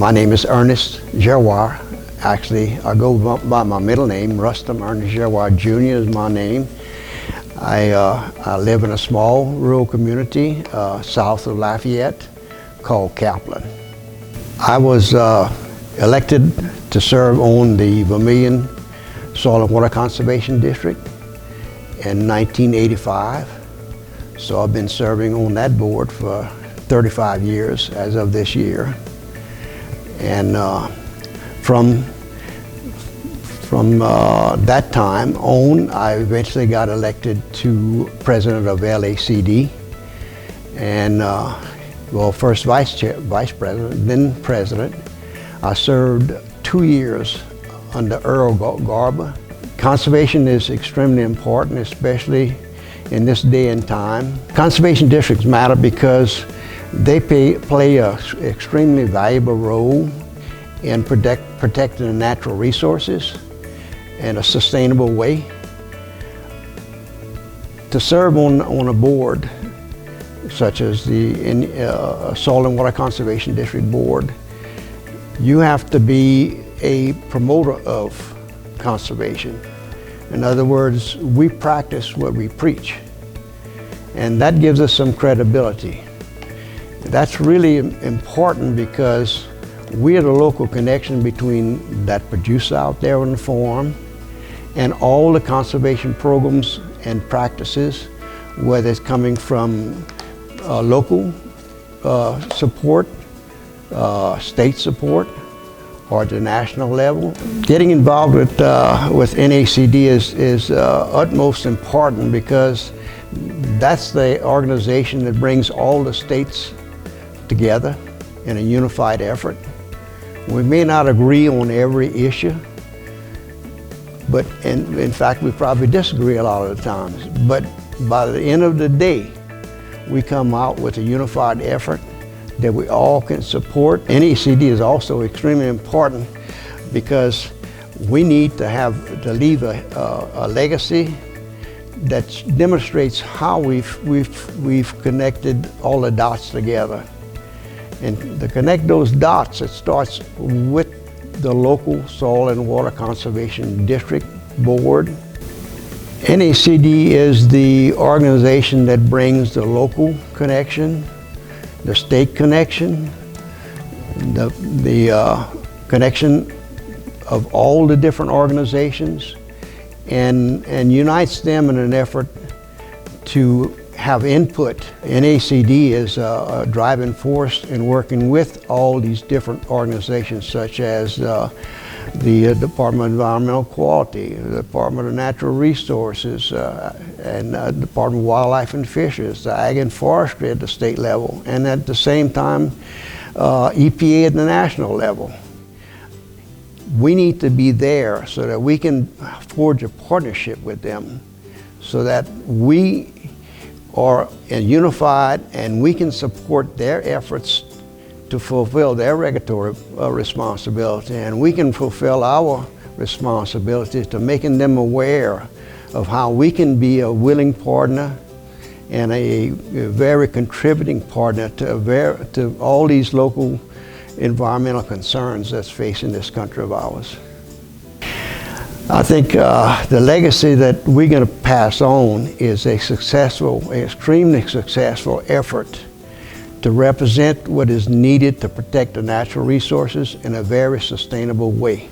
My name is Ernest Girouard. Actually, I go by my middle name. Rustum Ernest Girouard Jr. is my name. I live in a small rural community south of Lafayette called Kaplan. I was elected to serve on the Vermilion Soil and Water Conservation District in 1985. So I've been serving on that board for 35 years as of this year. And from that time on, I eventually got elected to president of LACD, and first vice president, then president. I served 2 years under Earl Garber. Conservation is extremely important, especially in this day and time. Conservation districts matter because they play an extremely valuable role in protecting the natural resources in a sustainable way. To serve on a board such as the Soil and Water Conservation District Board, you have to be a promoter of conservation. In other words, we practice what we preach, and that gives us some credibility. That's really important because we are the local connection between that producer out there on the farm and all the conservation programs and practices, whether it's coming from local support, state support, or at the national level. Getting involved with NACD is utmost important because that's the organization that brings all the states together in a unified effort. We may not agree on every issue, but in fact we probably disagree a lot of the times. But by the end of the day, we come out with a unified effort that we all can support. NACD is also extremely important because we need to leave a legacy that demonstrates how we've connected all the dots together. And to connect those dots, it starts with the local Soil and Water Conservation District Board. NACD is the organization that brings the local connection, the state connection, the connection of all the different organizations, and unites them in an effort to have input. NACD is a driving force in working with all these different organizations such as the Department of Environmental Quality, the Department of Natural Resources, and the Department of Wildlife and Fisheries, the Ag and Forestry at the state level, and at the same time EPA at the national level. We need to be there so that we can forge a partnership with them so that we are unified and we can support their efforts to fulfill their regulatory responsibility, and we can fulfill our responsibility to making them aware of how we can be a willing partner and a very contributing partner to all these local environmental concerns that's facing this country of ours. I think the legacy that we're going to pass on is a extremely successful effort to represent what is needed to protect the natural resources in a very sustainable way.